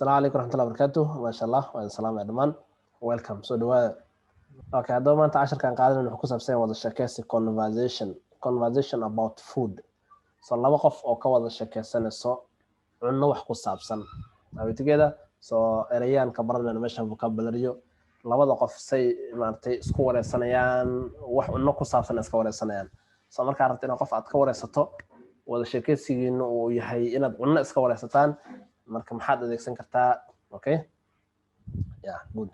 السلام عليكم ورحمة الله وبركاته ما شاء الله والسلام يا دمان ويلكم سو دواء اوكي هذا ما انت 10 كان قاعدين انه ku saabsan wada sheekaysi conversation about food so laba qof oo ka wada sheekaysanayso cunno wax ku saabsan abitigeeda so erayaan ka baranayna meesha vocabulary labada qof say maartay isku wareysanayaan wax cunno ku saabsan iska wareysanayaan so marka rabtay in qof aad ka wareysato wada sheekaysigiina uu yahay inaad cunno iska wareysataan marka maxaad adeegsan kartaa okay yeah good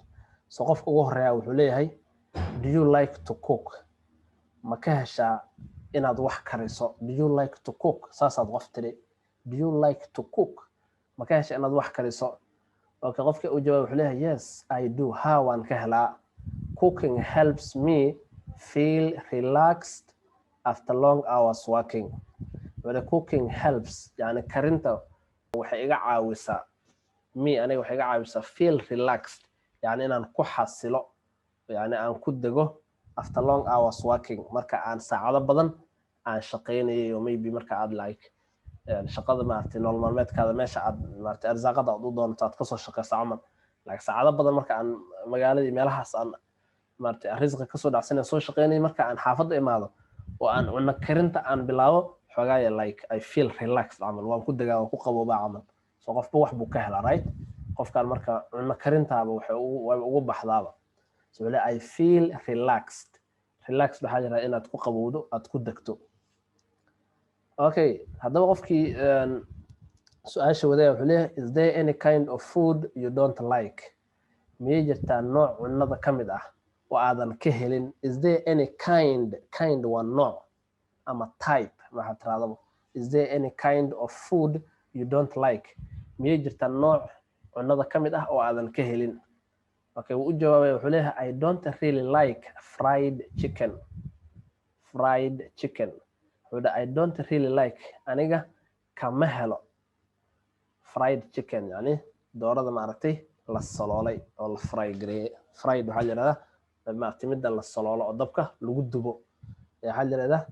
so qofka ugu horeeya wuxuu leeyahay do you like to cook ma ka heshaa inaad wax kariso do you like to cook saasaad qof tiri do you like to cook ma ka heshaa inaad wax kariso okay qofka uu jawaab wuxuu leeyahay yes I do how waan ka helaa cooking helps me feel relaxed after long hours working when cooking helps yani karinta waxay iga caawisaa aniga waxay iga caawisaa feel relaxed yani inaan ku xasilo yani aan ku dego after long hours working marka aan saacado badan aan shaqeynayo maybe marka aad like shaqada maartay nolol maalmeedkaada meesha aad maartay arsaaqada aad u doonto aad ka soo shaqeyso camal like saacado badan marka aan magaalada meelahaas aan maartay risqa ka soo dhacsanay soo shaqeynayo marka aan xaafadda imaado oo aan cunno karinta aan bilaabo xogaaya like I feel relaxed camal waan ku degaa waan ku qaboobaa camal so qofba wax buu ka helaa right qofkaan marka cunno karintaaba waxay ugu baxdaaba so I feel relaxed waxaa jira inaad ku qabowdo aad ku degto okay haddaba qofkii su'aasha wadaya wuxuu leeyahay is there any kind of food you don't like miyay jirtaa nooc cunnada ka mid ah oo aadan ka helin is there any kind waa nooc ama type waxaad tiraahdo is there any kind of food you don't like miyay jirtaa nooc cunnada ka mid ah oo aadan ka helin okay wuu u jawaabay wuxuu leeyahay I don't really like fried chicken I don't really like aniga kama helo fried chicken yani doorada maaragtay la saloolay oo la fry gareeyay fried waxaa yiraahdaa maaragtay midda la saloolo oo dabka lagu dubo waxaa yiraahdaa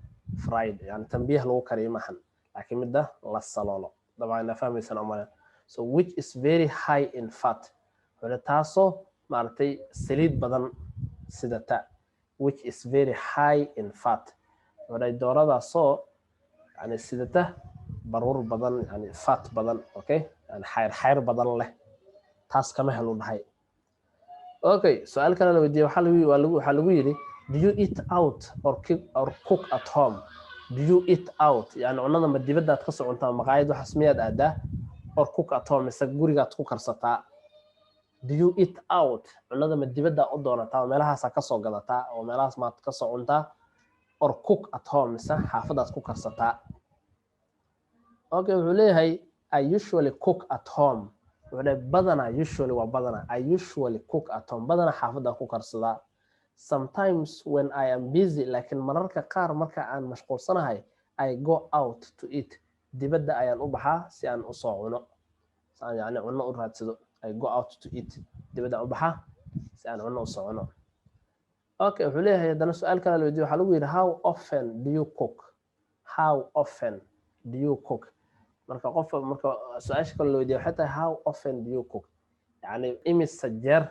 fried yani tanbiih lagu kariyo maxan laakiin midda la saloolo dabcan fahmaysan oo so which is very high in fat wala taasoo maartay saliid badan sida ta which is very high in fat wala dooradaasoo yani sida ta baruur badan yani fat badan okay yani xayr badan leh taas kama helo dhahay okay su'aal kale la weydiiyay waxa lagu yiri do you eat out or cook at home do you eat out yani cunada ma dibadda aad ka soo cuntaa maqaayad waxa smiyaad aadaa or cook at home isa gurigaad ku karsataa do you eat out cunada ma dibadda u doonataa meelahaas ka soo gadataa oo meelahaas ma ka soo cuntaa or cook at home isa xaafadaad ku karsataa okay wuxuu leeyahay I usually cook at home I usually cook at home badana xaafada ku karsadaa sometimes when I am busy laakiin mararka qaar marka aan mashquulsanahay I go out to eat dibadda ayaan u baxaa si aan u soo cuno yani cunno u raadsado I go out to eat dibadda u baxaa si aan cunno u soo cuno okay wuxuu leeyahay hadana su'aal kale la weydiiyay waxa lagu yiri how often do you cook marka qof marka su'aasha kale la weydiiyay waxay tahay how often do you cook yani imisa jeer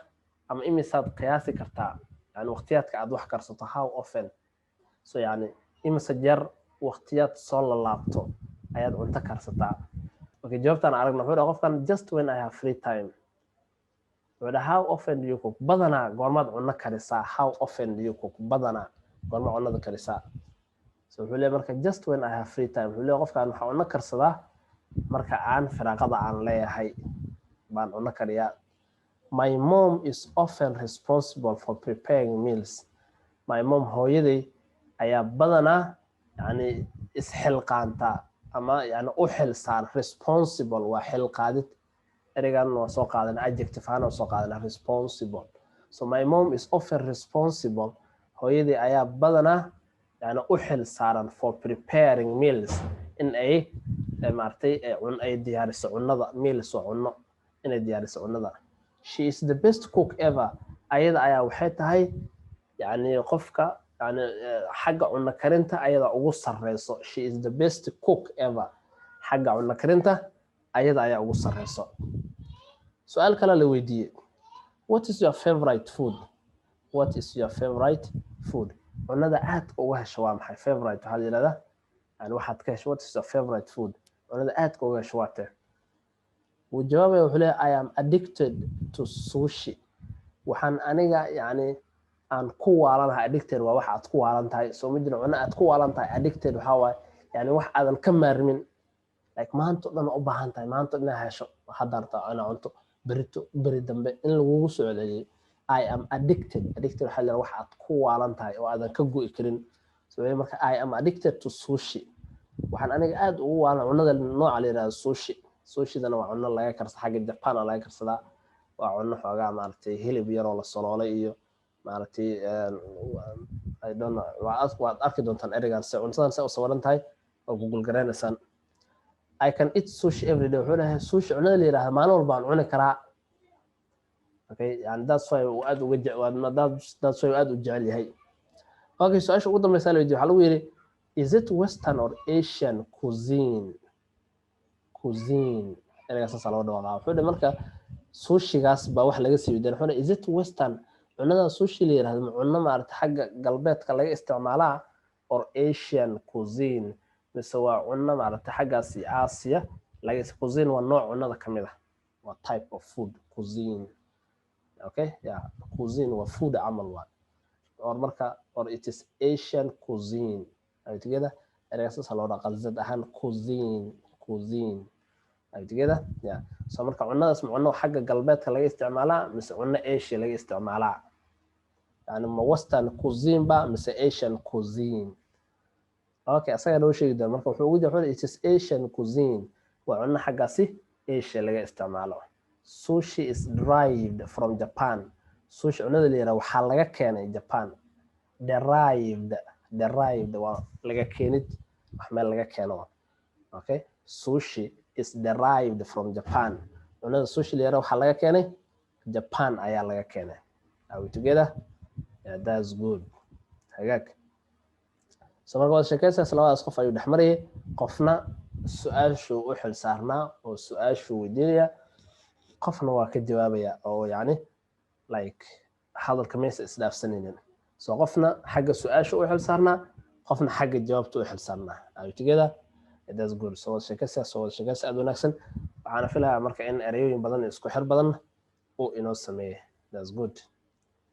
ama imisaad qiyaasi kartaa يعني وقتياتك عاد wax karsato how often so يعني imisa jeer waqtiyaad soo laabto ayaad cunto karsataa okay jawaabtan aragna wuxuu qofkan just when I have free time wada how often do you cook badana goormaad cunno karisaa how often do you cook badana goorma cunnada karisaa so wuxuu leeyahay marka just when I have free time wuxuu leeyahay qofkan waxa cunno karsadaa marka aan firaaqada aan leeyahay baan cunno kariyaa My mom is often responsible for preparing meals. My mom hooyaday ayaa badana yani isxilqaanta ama yani u xilsaan responsible waa xilqaadid erigan waa soo qaadan adjective ahaan soo qaadan responsible so my mom is often responsible hooyaday ayaa badana yani u xilsaaran for preparing meals in ay maartay ay diyaariso cunnada meals oo cunno inay diyaariso cunnada she is the best cook ever ayada ayaa waxay tahay yani qofka yani xagga cunno karinta ayada ugu sareyso she is the best cook ever xagga cunno karinta ayada ayaa ugu sareyso سؤال kale la weydiiyey what is your favorite food what is your favorite food cunada aad uga hesho waa maxay favorite waxaa la yidhahdaa yani waxaad ka hesho what is your favorite food cunada aadka uga hesho waa tee wuu jawaabaya wuxuu leeyahay I am addicted to sushi waxaan aniga yani aan ku waalanahay addicted waa wax aad ku waalan tahay soo ma jiro cuno aad ku waalan tahay addicted waxaa waaye yani wax aadan ka maarmin like maanta dhan u baahan tahay maanta dhan hesho hadda rabtaa ana cunto beri dambe in lagugu soo celiyay I am addicted waxa la wax aad ku waalan tahay oo aadan ka go'i karin soo marka I am addicted to sushi waxaan aniga aad ugu waalan cunada nooca la yiraahdo sushi dana waa cuno laga karsado xagga Japan laga karsadaa waa cuno xoogaa maartay hilib yar oo la soloolay iyo maartay I don't know waad arki doontaan erigan si cuntadan si u sawiran tahay oo Google garanaysaan I can eat sushi every day wuxuu leeyahay sushi cunada la yiraahdo maalin walba aan cuni karaa okay and that's why aad uga that's why aad u jecel yahay okay su'aasha ugu dambaysa la weydiiyo waxa lagu yiri is it western or asian cuisine eraygaas loo dhawaaqaa wuxuu leeyahay marka sushigaas baa wax laga sii weydiin wuxuu is it western cunada sushi la yiraahdo ma cunno maarta xagga galbeedka laga isticmaalaa or asian cuisine mise waa cunno maarta xaggaasi Aasiya laga cuisine waa nooc cunnada kamid ah waa type of food cuisine okay yeah cuisine waa food amal waa or marka or it is Asian cuisine ay together eraygaas loo dhaqa zad ahaan cuisine ay together yeah so marka cunnadaas ma cunno xagga galbeedka laga isticmaalaa mise cunno Asia laga isticmaalaa yani ma western cuisine ba mise Asian cuisine okay asaga loo sheegi doona marka wuxuu ugu jawaabay it is Asian cuisine waa cunno xaggaasi Asia laga isticmaalo sushi is derived from Japan sushi cunada la yiraahdo waxa laga keenay Japan derived waa laga keenid wax meel laga keeno okay sushi is derived from Japan cunada sushi la yiraahdo waxa laga keenay Japan ayaa laga keenay are we together yeah that's good hagaag marka wada sheekaysaas labadaas qof ayuu dhaxmarayay qofna su'aashu u xil saarnaa oo su'aashu weydiinaya qofna waa ka jawaabaya oo yani like hadalka meesha isdhaafsanaynin soo qofna xagga su'aashu u xil saarnaa qofna xagga jawaabtu u xil saarnaa ay together that's good soo wada sheekaysaas aad wanaagsan waxaan filayaa marka in erayooyin badan isku xir badan uu inoo sameeyay that's good